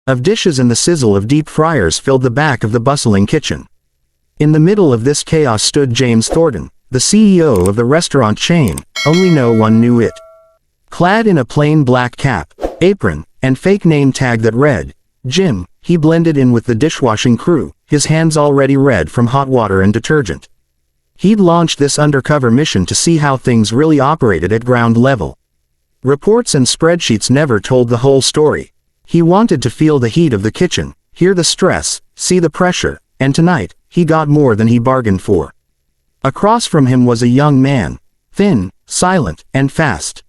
of dishes and the sizzle of deep fryers filled the back of the bustling kitchen. In the middle of this chaos stood James Thornton, the CEO of the restaurant chain, only no one knew it. Clad in a plain black cap, apron, and fake name tag that read, Jim, he blended in with the dishwashing crew, his hands already red from hot water and detergent. He'd launched this undercover mission to see how things really operated at ground level. Reports and spreadsheets never told the whole story. He wanted to feel the heat of the kitchen, hear the stress, see the pressure, and tonight, he got more than he bargained for. Across from him was a young man, thin, silent, and fast.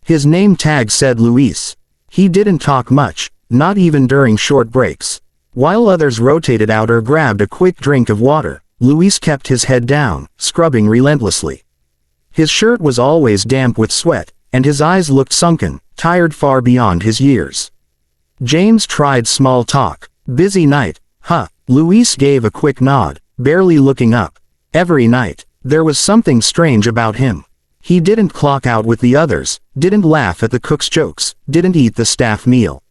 His name tag said Luis. He didn't talk much, not even during short breaks. While others rotated out or grabbed a quick drink of water, Luis kept his head down, scrubbing relentlessly. His shirt was always damp with sweat, and his eyes looked sunken, tired far beyond his years. James tried small talk. Busy night, huh? Luis gave a quick nod, barely looking up. Every night, there was something strange about him. He didn't clock out with the others, didn't laugh at the cook's jokes, didn't eat the staff meal.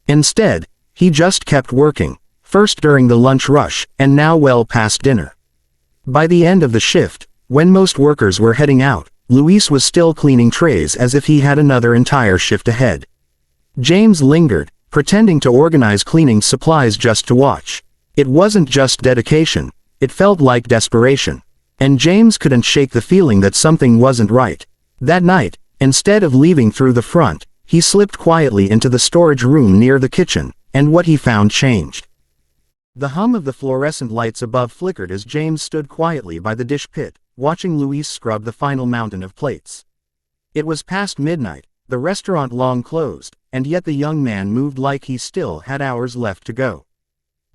Instead, he just kept working, first during the lunch rush, and now well past dinner. By the end of the shift, when most workers were heading out, Luis was still cleaning trays as if he had another entire shift ahead. James lingered, pretending to organize cleaning supplies just to watch. It wasn't just dedication, it felt like desperation. And James couldn't shake the feeling that something wasn't right. That night, instead of leaving through the front, he slipped quietly into the storage room near the kitchen, and what he found changed. The hum of the fluorescent lights above flickered as James stood quietly by the dish pit, watching Luis scrub the final mountain of plates. It was past midnight, the restaurant long closed, and yet the young man moved like he still had hours left to go.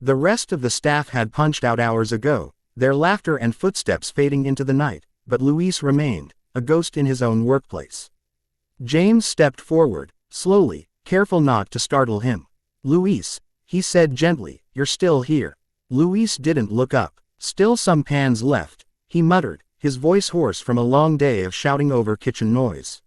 The rest of the staff had punched out hours ago, their laughter and footsteps fading into the night, but Luis remained, a ghost in his own workplace. James stepped forward, slowly, careful not to startle him. "Luis," he said gently, "you're still here." Luis didn't look up. "Still some pans left," he muttered, his voice hoarse from a long day of shouting over kitchen noise.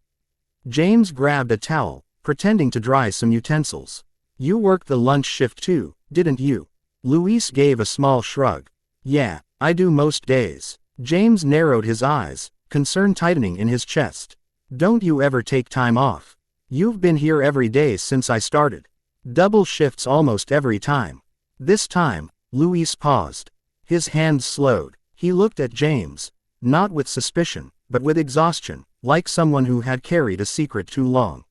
James grabbed a towel, pretending to dry some utensils. "You worked the lunch shift too, didn't you?" Luis gave a small shrug. "Yeah, I do most days." James narrowed his eyes, concern tightening in his chest. "Don't you ever take time off? You've been here every day since I started. Double shifts almost every time." This time, Luis paused. His hands slowed. He looked at James, not with suspicion, but with exhaustion, like someone who had carried a secret too long.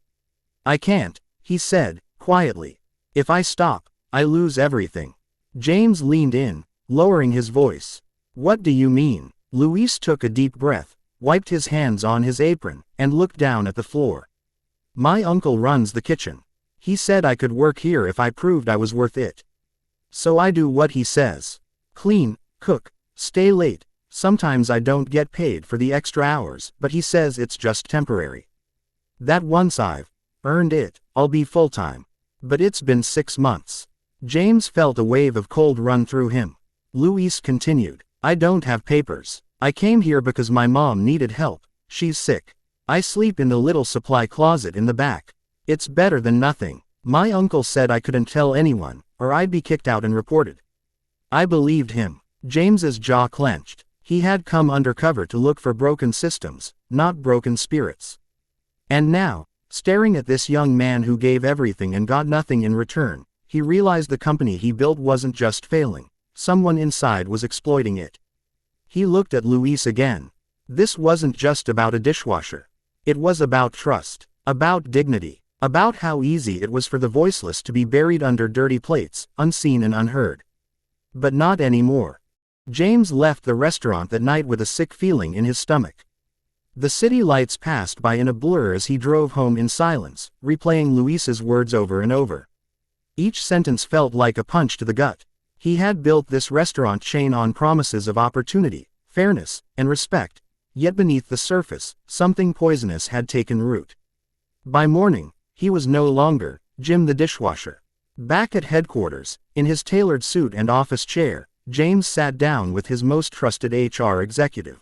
"I can't," he said, quietly. "If I stop, I lose everything." James leaned in, lowering his voice. "What do you mean?" Luis took a deep breath, wiped his hands on his apron, and looked down at the floor. "My uncle runs the kitchen. He said I could work here if I proved I was worth it. So I do what he says. Clean, cook, stay late. Sometimes I don't get paid for the extra hours, but he says it's just temporary. That once I've earned it, I'll be full-time. But it's been 6 months. James felt a wave of cold run through him. Luis continued, "I don't have papers. I came here because my mom needed help. She's sick. I sleep in the little supply closet in the back. It's better than nothing. My uncle said I couldn't tell anyone, or I'd be kicked out and reported." I believed him. James's jaw clenched. He had come undercover to look for broken systems, not broken spirits. And now, staring at this young man who gave everything and got nothing in return, he realized the company he built wasn't just failing. Someone inside was exploiting it. He looked at Luis again. This wasn't just about a dishwasher. It was about trust, about dignity, about how easy it was for the voiceless to be buried under dirty plates, unseen and unheard. But not anymore. James left the restaurant that night with a sick feeling in his stomach. The city lights passed by in a blur as he drove home in silence, replaying Luis's words over and over. Each sentence felt like a punch to the gut. He had built this restaurant chain on promises of opportunity, fairness, and respect, yet beneath the surface, something poisonous had taken root. By morning, he was no longer Jim the dishwasher. Back at headquarters, in his tailored suit and office chair, James sat down with his most trusted HR executive.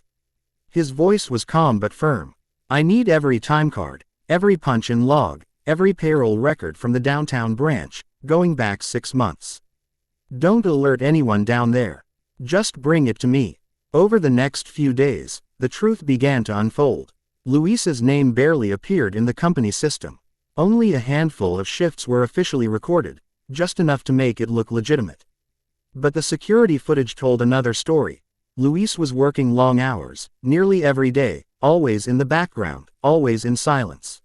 His voice was calm but firm. "I need every time card, every punch-in log, every payroll record from the downtown branch, going back 6 months. Don't alert anyone down there. Just bring it to me. Over the next few days, the truth began to unfold. Luis's name barely appeared in the company system. Only a handful of shifts were officially recorded, just enough to make it look legitimate. But the security footage told another story. Luis was working long hours, nearly every day, always in the background, always in silence.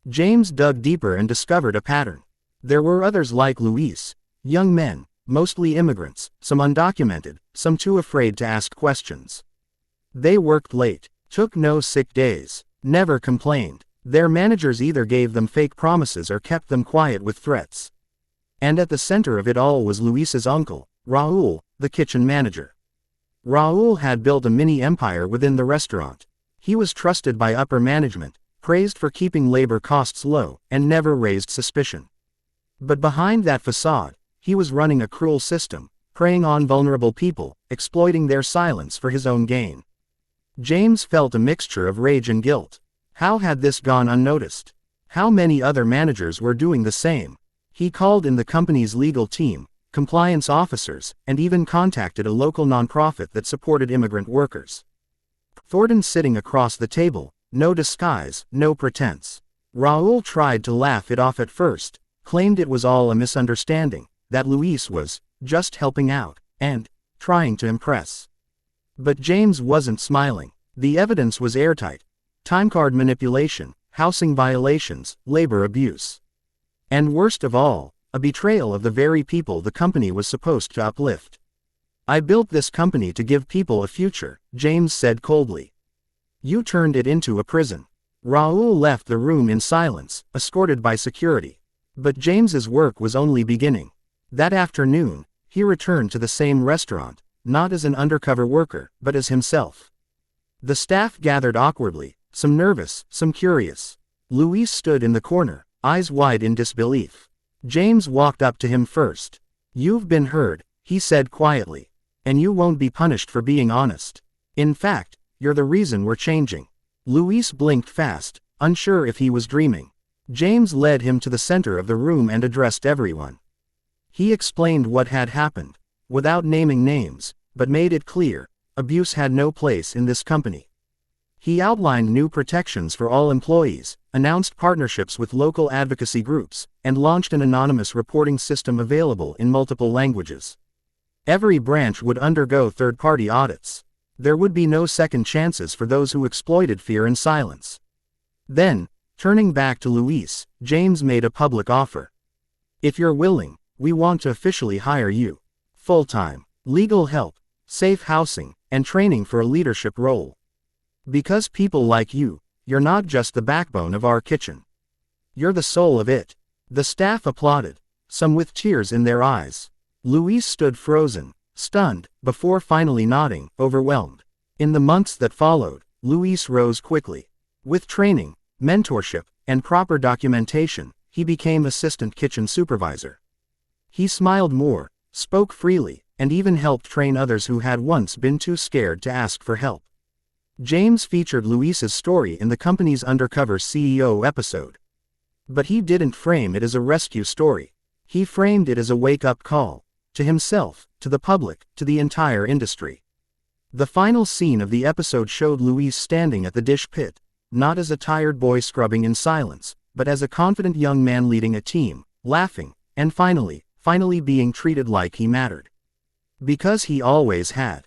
James dug deeper and discovered a pattern. There were others like Luis, young men, mostly immigrants, some undocumented, some too afraid to ask questions. They worked late, took no sick days, never complained. Their managers either gave them fake promises or kept them quiet with threats. And at the center of it all was Luis's uncle, Raul, the kitchen manager. Raul had built a mini empire within the restaurant. He was trusted by upper management, praised for keeping labor costs low, and never raised suspicion. But behind that facade, he was running a cruel system, preying on vulnerable people, exploiting their silence for his own gain. James felt a mixture of rage and guilt. How had this gone unnoticed? How many other managers were doing the same? He called in the company's legal team, compliance officers, and even contacted a local nonprofit that supported immigrant workers. Thornton sitting across the table, no disguise, no pretense. Raul tried to laugh it off at first, claimed it was all a misunderstanding, that Luis was just helping out, and trying to impress. But James wasn't smiling. The evidence was airtight. Timecard manipulation, housing violations, labor abuse. And worst of all, a betrayal of the very people the company was supposed to uplift. I built this company to give people a future, James said coldly. You turned it into a prison. Raul left the room in silence, escorted by security. But James's work was only beginning. That afternoon, he returned to the same restaurant, not as an undercover worker, but as himself. The staff gathered awkwardly, some nervous, some curious. Luis stood in the corner, eyes wide in disbelief. James walked up to him first. You've been heard, he said quietly. And you won't be punished for being honest. In fact, you're the reason we're changing. Luis blinked fast, unsure if he was dreaming. James led him to the center of the room and addressed everyone. He explained what had happened, without naming names, but made it clear, abuse had no place in this company. He outlined new protections for all employees, announced partnerships with local advocacy groups, and launched an anonymous reporting system available in multiple languages. Every branch would undergo third-party audits. There would be no second chances for those who exploited fear and silence. Then, turning back to Luis, James made a public offer. If you're willing, we want to officially hire you. Full-time, legal help, safe housing, and training for a leadership role. Because people like you, you're not just the backbone of our kitchen. You're the soul of it. The staff applauded, some with tears in their eyes. Luis stood frozen, stunned, before finally nodding, overwhelmed. In the months that followed, Luis rose quickly. With training, mentorship, and proper documentation, he became assistant kitchen supervisor. He smiled more, spoke freely, and even helped train others who had once been too scared to ask for help. James featured Luis's story in the company's Undercover CEO episode. But he didn't frame it as a rescue story. He framed it as a wake-up call. To himself, to the public, to the entire industry. The final scene of the episode showed Luis standing at the dish pit, not as a tired boy scrubbing in silence, but as a confident young man leading a team, laughing, and finally being treated like he mattered. Because he always had.